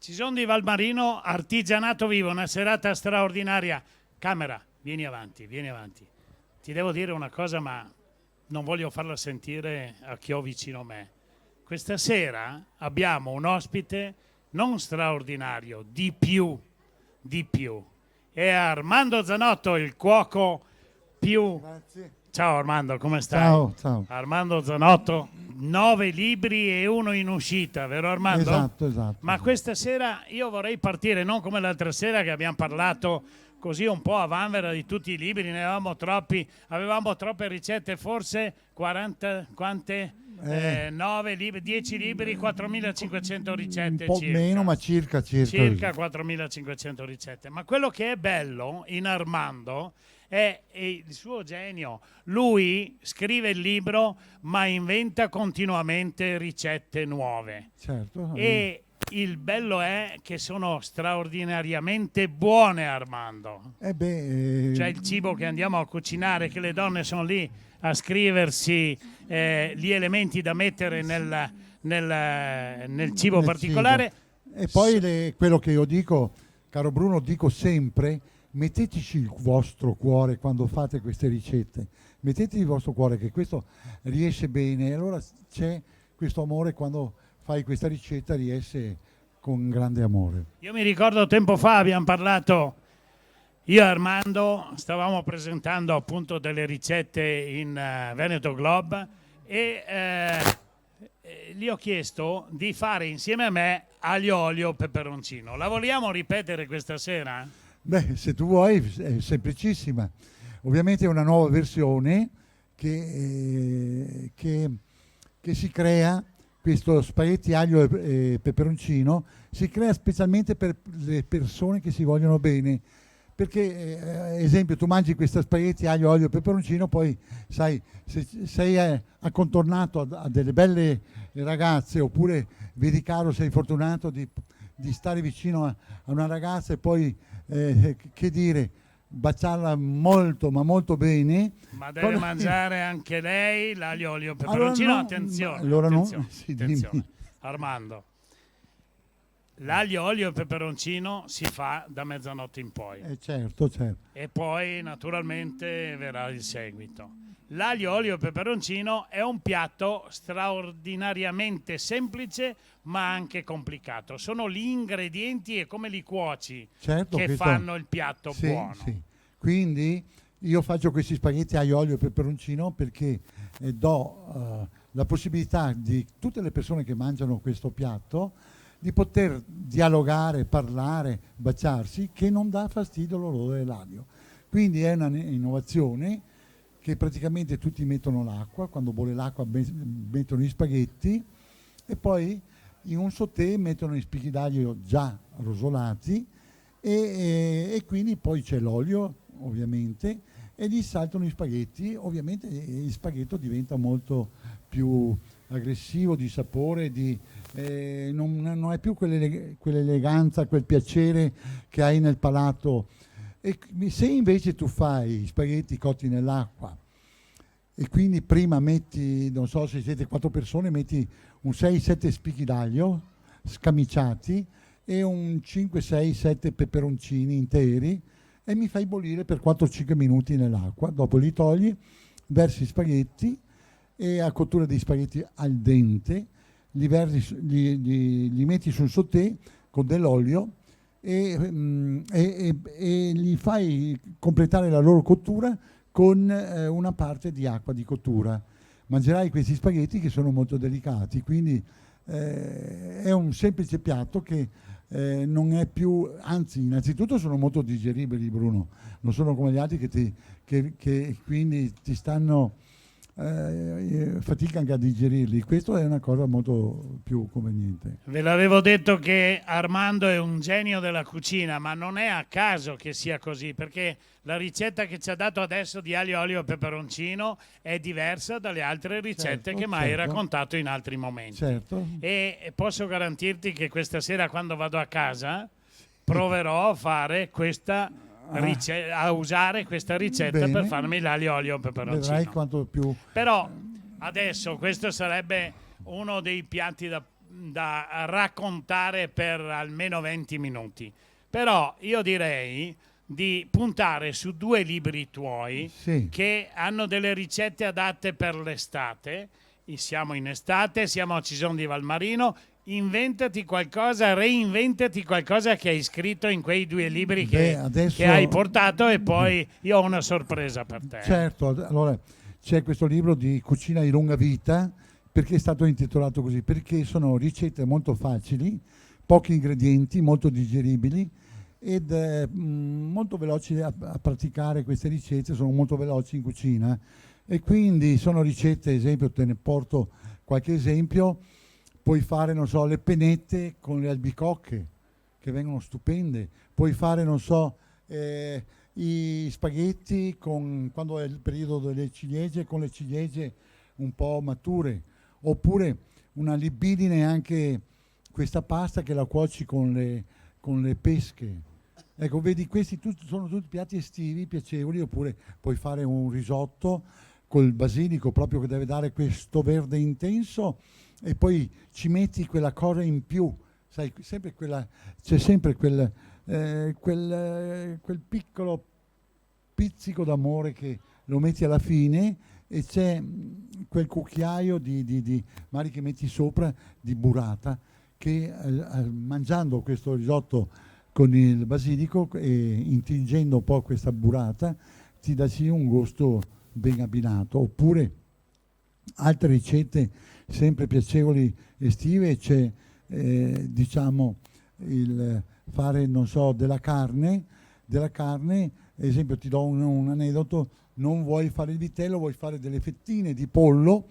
Ci sono di Valmarino, artigianato vivo, una serata straordinaria. Camera, vieni avanti, vieni avanti. Ti devo dire una cosa, ma non voglio farla sentire a chi ho vicino a me. Questa sera abbiamo un ospite non straordinario, di più. È Armando Zanotto, il cuoco più... Grazie. Ciao Armando, come stai? Ciao. Armando Zanotto, 9 libri e uno in uscita, vero Armando? Esatto. Ma questa sera io vorrei partire, non come l'altra sera che abbiamo parlato così un po' a vanvera di tutti i libri, ne avevamo troppi, avevamo troppe ricette, forse 40, quante? 9 libri, 10 libri, 4.500 ricette un po' circa. meno, ma circa. Circa 4.500 ricette. Ma quello che è bello in Armando è il suo genio. Lui scrive il libro, ma inventa continuamente ricette nuove. Certo. E il bello è che sono straordinariamente buone, Armando. Cioè il cibo che andiamo a cucinare, che le donne sono lì a scriversi gli elementi da mettere nel cibo particolare. Cibo. E poi quello che io dico, caro Bruno, dico sempre: metteteci il vostro cuore quando fate queste ricette, mettete il vostro cuore, che questo riesce bene. Allora c'è questo amore, quando fai questa ricetta riesce con grande amore. Io mi ricordo tempo fa abbiamo parlato, io e Armando stavamo presentando appunto delle ricette in Veneto Globe e gli ho chiesto di fare insieme a me aglio, olio, peperoncino. La vogliamo ripetere questa sera? Beh, se tu vuoi, è semplicissima. Ovviamente è una nuova versione che si crea. Questo spaghetti aglio e peperoncino si crea specialmente per le persone che si vogliono bene, perché esempio tu mangi questa spaghetti aglio, olio e peperoncino, poi sai, se sei accontornato a delle belle ragazze, oppure vedi caro, sei fortunato di stare vicino a una ragazza e poi che dire, baciarla molto ma molto bene, ma deve mangiare anche lei l'aglio, olio e peperoncino. Allora no, attenzione, allora attenzione, no. Sì, attenzione. Armando, l'aglio, olio e peperoncino si fa da mezzanotte in poi, certo. e poi naturalmente verrà il seguito. L'aglio, olio e peperoncino è un piatto straordinariamente semplice ma anche complicato. Sono gli ingredienti e come li cuoci che fanno il piatto buono. Sì. Quindi io faccio questi spaghetti aglio, olio e peperoncino perché do la possibilità di tutte le persone che mangiano questo piatto di poter dialogare, parlare, baciarsi, che non dà fastidio l'odore dell'aglio. Quindi è una innovazione che praticamente tutti mettono l'acqua, quando bolle l'acqua mettono gli spaghetti e poi in un sauté mettono gli spicchi d'aglio già rosolati e quindi poi c'è l'olio ovviamente e gli saltano gli spaghetti. Ovviamente il spaghetto diventa molto più aggressivo di sapore, non è più quell'eleganza, quel piacere che hai nel palato. E se invece tu fai spaghetti cotti nell'acqua e quindi prima metti, non so se siete 4 persone, metti un 6-7 spicchi d'aglio scamiciati e un 5-6-7 peperoncini interi e mi fai bollire per 4-5 minuti nell'acqua, dopo li togli, versi spaghetti e a cottura dei spaghetti al dente li metti sul sauté con dell'olio e li fai completare la loro cottura con una parte di acqua di cottura. Mangerai questi spaghetti che sono molto delicati, quindi è un semplice piatto che non è più, anzi innanzitutto sono molto digeribili, Bruno, non sono come gli altri che quindi ti stanno fatica anche a digerirli. Questo è una cosa molto più conveniente. Ve l'avevo detto che Armando è un genio della cucina, ma non è a caso che sia così, perché la ricetta che ci ha dato adesso di aglio, olio e peperoncino è diversa dalle altre ricette che mi hai raccontato in altri momenti. Certo. E posso garantirti che questa sera quando vado a casa proverò a fare questa a usare questa ricetta per farmi l'aglio, olio e peperoncino. Vedrai quanto più. Però adesso questo sarebbe uno dei piatti da raccontare per almeno 20 minuti, però io direi di puntare su 2 libri tuoi Sì. che hanno delle ricette adatte per l'estate. Siamo in estate, siamo a Cison di Valmarino. Inventati qualcosa, reinventati qualcosa che hai scritto in quei 2 libri adesso, che hai portato, e poi io ho una sorpresa per te. Certo, allora c'è questo libro di cucina di lunga vita. Perché è stato intitolato così? Perché sono ricette molto facili, pochi ingredienti, molto digeribili ed molto veloci a praticare. Queste ricette sono molto veloci in cucina e quindi sono ricette, esempio, te ne porto qualche esempio. Puoi fare, non so, le pennette con le albicocche, che vengono stupende. Puoi fare, non so, i spaghetti quando è il periodo delle ciliegie, con le ciliegie un po' mature. Oppure una libidine, anche questa pasta che la cuoci con le pesche. Ecco, vedi, questi sono tutti piatti estivi, piacevoli. Oppure puoi fare un risotto col basilico, proprio, che deve dare questo verde intenso, e poi ci metti quella cosa in più, sai, c'è sempre quel piccolo pizzico d'amore che lo metti alla fine, e c'è quel cucchiaio magari che metti sopra di burrata, che mangiando questo risotto con il basilico e intingendo un po' questa burrata ti dà sì un gusto ben abbinato. Oppure altre ricette sempre piacevoli estive, c'è diciamo il fare, non so, della carne, ad esempio ti do un aneddoto: non vuoi fare il vitello, vuoi fare delle fettine di pollo,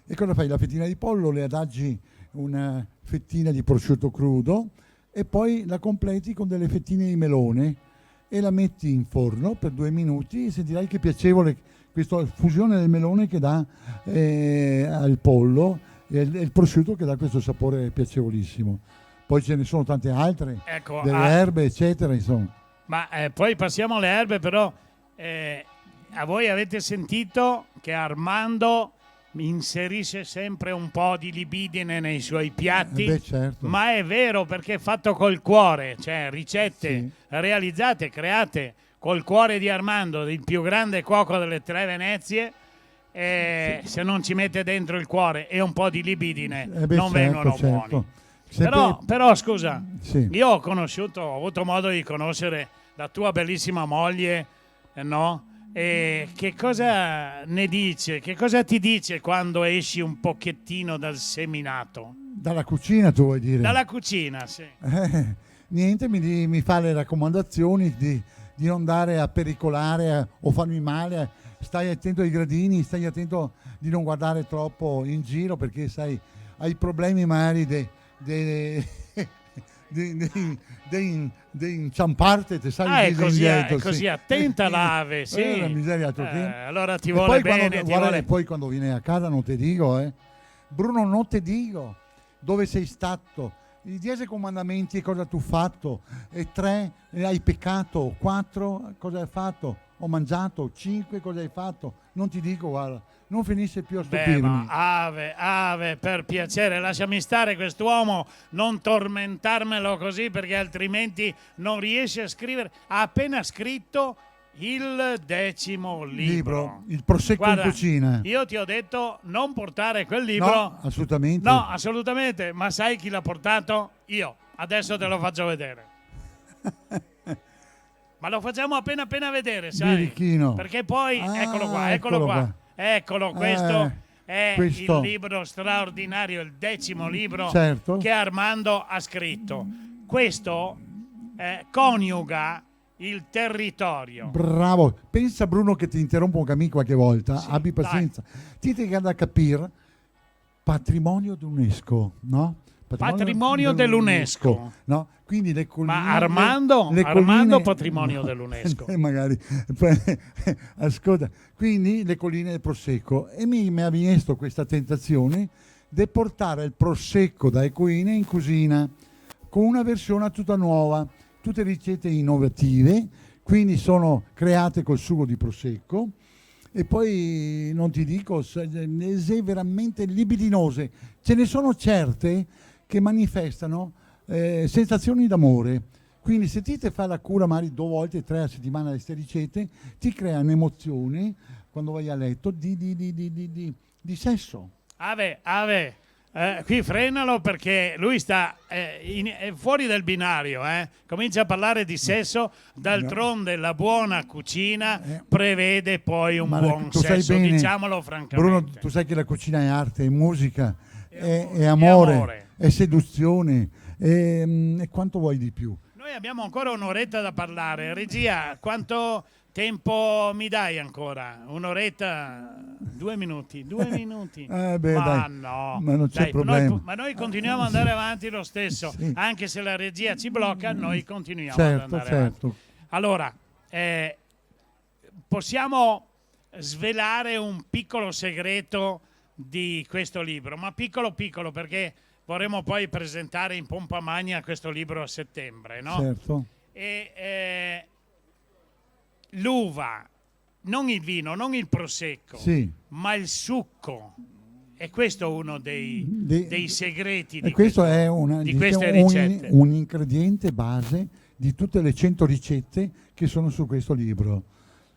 e cosa fai? La fettina di pollo le adaggi una fettina di prosciutto crudo e poi la completi con delle fettine di melone e la metti in forno per 2 minuti, e sentirai che piacevole questa fusione del melone che dà al pollo e il prosciutto, che dà questo sapore piacevolissimo. Poi ce ne sono tante altre, Ecco, delle erbe, eccetera, insomma. ma poi passiamo alle erbe, però a voi avete sentito che Armando inserisce sempre un po' di libidine nei suoi piatti? Beh, certo. Ma è vero, perché è fatto col cuore, cioè ricette Sì. realizzate, create col cuore di Armando, il più grande cuoco delle 3 Venezie. Se non ci mette dentro il cuore e un po' di libidine, non vengono buoni. Però scusa, Sì. io ho avuto modo di conoscere la tua bellissima moglie, no? E che cosa ne dice? Che cosa ti dice quando esci un pochettino dal seminato? Dalla cucina, tu vuoi dire? Dalla cucina, sì. Niente, mi fa le raccomandazioni di non dare a pericolare o farmi male. Stai attento ai gradini, stai attento di non guardare troppo in giro, perché sai, hai problemi magari di inciamparti, te sai, È così, indietro, è così, sì. attenta l'ave, sì. La miseria, allora ti e vuole poi bene, guarda, poi quando vieni a casa non ti dico, Bruno, non ti dico dove sei stato, i 10 comandamenti e cosa tu hai fatto, e 3 hai peccato, 4 cosa hai fatto, ho mangiato, 5 cosa hai fatto, non ti dico, guarda, non finisce più a stupirmi. Ma Ave, per piacere, lasciami stare quest'uomo, non tormentarmelo così, perché altrimenti non riesce a scrivere. Ha appena scritto il 10° libro. Il prosecco. Guarda, in cucina. Io ti ho detto non portare quel libro. No, assolutamente. No, assolutamente, ma sai chi l'ha portato? Io. Adesso te lo faccio vedere. Ma lo facciamo appena vedere, sai? Birichino. Perché poi, eccolo qua. Eccolo, questo è il libro straordinario, il 10° libro, certo, che Armando ha scritto. Questo coniuga il territorio. Bravo. Pensa, Bruno, che ti interrompo qualche volta, sì, abbi pazienza. Ti devi da capire, patrimonio dell'UNESCO, no? Patrimonio dell'UNESCO. No? Quindi le colline, ma Armando patrimonio dell'UNESCO. Magari. Ascolta, quindi le colline del Prosecco, e mi ha visto questa tentazione di portare il Prosecco da Ecoine in cucina con una versione tutta nuova, tutte ricette innovative, quindi sono create col sugo di Prosecco. E poi non ti dico, se veramente libidinose, ce ne sono certe che manifestano sensazioni d'amore. Quindi se ti fai la cura magari 2 volte, 3 a settimana di queste ricette, ti creano emozioni quando vai a letto di sesso. Ave, qui frenalo perché lui sta è fuori del binario, comincia a parlare di sesso, d'altronde la buona cucina prevede poi un buon sesso, diciamolo francamente. Bruno, tu sai che la cucina è arte, è musica, è amore, è seduzione, e quanto vuoi di più? Noi abbiamo ancora un'oretta da parlare. Regia, quanto tempo mi dai ancora? Un'oretta? 2 minuti? 2 minuti? Beh, ma dai, no, ma non c'è problema. Ma noi continuiamo ad andare avanti lo stesso. Sì. Anche se la regia ci blocca, noi continuiamo ad Certo, andare certo. avanti. Allora, possiamo svelare un piccolo segreto di questo libro, ma piccolo perché vorremmo poi presentare in pompa magna questo libro a settembre, no? Certo. E l'uva, non il vino, non il prosecco, Sì. ma il succo. E questo è uno dei segreti di, questo questo, è di queste ricette. un ingrediente base di tutte le 100 ricette che sono su questo libro.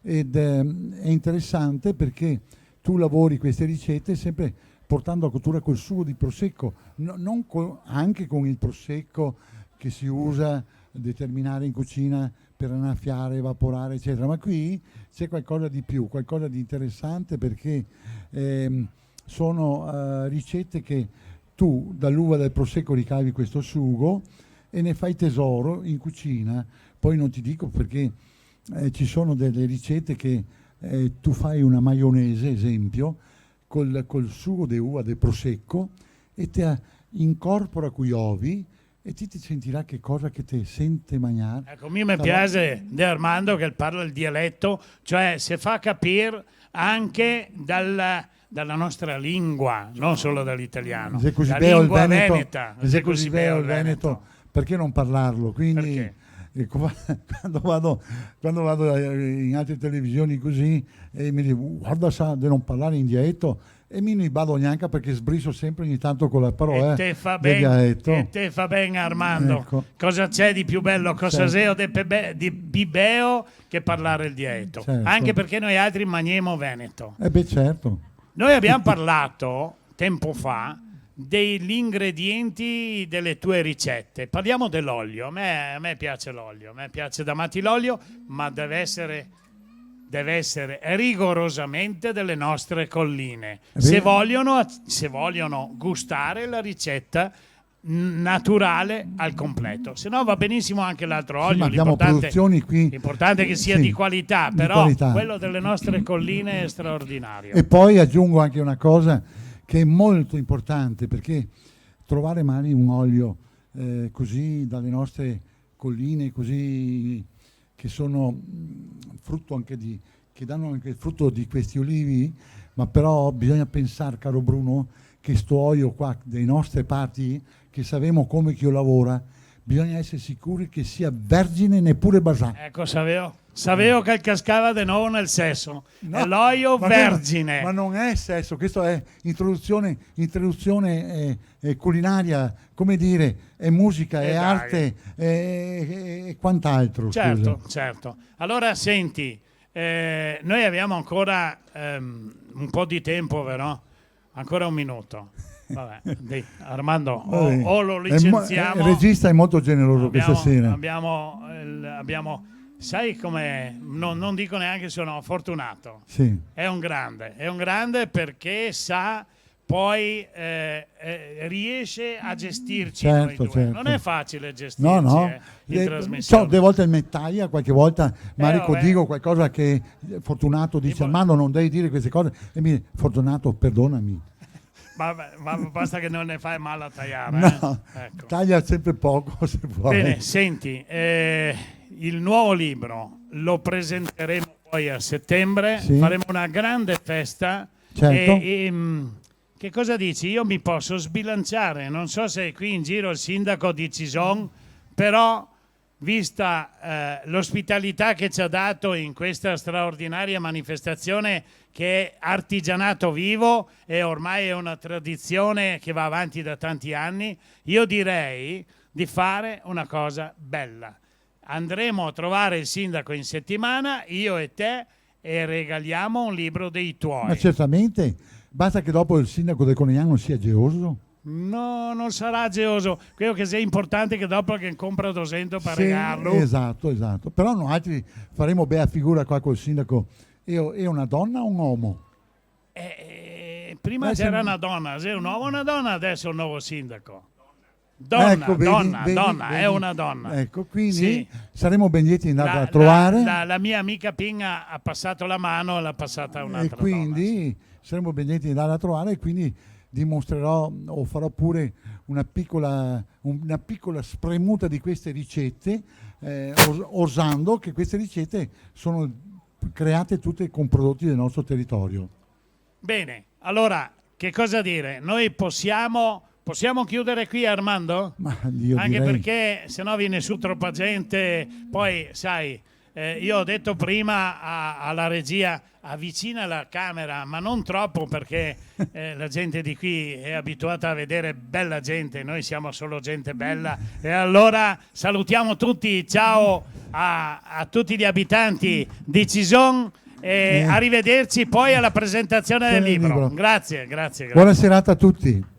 Ed è interessante perché tu lavori queste ricette sempre portando a cottura col sugo di prosecco, anche con il prosecco che si usa a determinare in cucina per annaffiare, evaporare, eccetera. Ma qui c'è qualcosa di più, qualcosa di interessante perché sono ricette che tu dall'uva del prosecco ricavi questo sugo e ne fai tesoro in cucina. Poi non ti dico perché ci sono delle ricette che tu fai una maionese, esempio, col sugo di uva del prosecco e ti incorpora qui ovi e ti sentirà che cosa che ti sente mangiare. Ecco, a me mi piace di Armando che parla il dialetto, cioè si fa capire anche dalla nostra lingua, non solo dall'italiano. La lingua veneta. Se così bello il Veneto, perché non parlarlo? Quindi quando vado in altre televisioni così e mi dico guarda sa di non parlare in dialetto e mi non vado neanche perché sbriso sempre ogni tanto con la parola e te fa bene Armando, ecco. Cosa c'è di più bello, cosa c'è di bibeo che parlare il dialetto, certo. Anche perché noi altri mangiamo veneto. Beh certo. Noi abbiamo parlato tempo fa degli ingredienti delle tue ricette. Parliamo dell'olio. A me piace l'olio, a me piace da matti l'olio, ma deve essere rigorosamente delle nostre colline. Se vogliono gustare la ricetta naturale al completo, se no va benissimo anche l'altro olio. Abbiamo produzioni qui. L'importante è che sia di qualità, però quello delle nostre colline è straordinario. E poi aggiungo anche una cosa che è molto importante, perché trovare magari un olio così dalle nostre colline, così che sono frutto anche che danno anche il frutto di questi olivi, ma però bisogna pensare, caro Bruno, che sto olio qua dei nostre parti, che sappiamo come che lavora, bisogna essere sicuri che sia vergine neppure basato. Ecco, sapevo che cascava di nuovo nel sesso. No, è l'olio vergine. Ma non è sesso, questo è introduzione culinaria, come dire, è musica, è arte e quant'altro. Certo, scusa. certo. Allora senti, noi abbiamo ancora un po' di tempo, vero? Ancora un minuto. Vabbè, Armando, o lo licenziamo. Il regista è molto generoso questa sera. Abbiamo sai come non dico neanche sono fortunato. Sì. È un grande perché sa poi riesce a gestirci noi due. Certo. Non è facile gestirci in trasmissione. Delle volte il mettaglia, qualche volta Marico dico qualcosa che Fortunato dice Armando non devi dire queste cose e mi dice Fortunato perdonami. Ma basta che non ne fai male a tagliare. No, ecco. Taglia sempre poco se vuoi. Bene, senti, il nuovo libro lo presenteremo poi a settembre, faremo una grande festa. Certo. Che cosa dici? Io mi posso sbilanciare, non so se qui in giro il sindaco di Cison, però vista l'ospitalità che ci ha dato in questa straordinaria manifestazione che è artigianato vivo e ormai è una tradizione che va avanti da tanti anni, io direi di fare una cosa bella. Andremo a trovare il sindaco in settimana, io e te, e regaliamo un libro dei tuoi. Ma certamente, basta che dopo il sindaco del Conegliano sia geloso. No, non sarà geloso. Quello che sia importante è che dopo che compra 200 per regalarlo. Esatto. Però noi altri faremo bella figura qua col sindaco. E una donna o un uomo? Prima c'era una donna, se un uomo o una donna, adesso è un nuovo sindaco. Donna, ecco, vedi, è una donna. Ecco, quindi sì. Saremo ben lieti di andare a trovare. La mia amica Pinga ha passato la mano e l'ha passata un'altra e quindi donna, sì. Saremo ben lieti di andare a trovare e quindi dimostrerò o farò pure una piccola spremuta di queste ricette, osando che queste ricette sono create tutte con prodotti del nostro territorio. Bene, allora che cosa dire? Noi possiamo chiudere qui, Armando? Ma io anche direi... perché sennò viene su troppa gente, poi sai, io ho detto prima alla regia avvicina la camera, ma non troppo perché la gente di qui è abituata a vedere bella gente, noi siamo solo gente bella. E allora salutiamo tutti, ciao a tutti gli abitanti di Cison e arrivederci poi alla presentazione del libro. Grazie. Buona serata a tutti.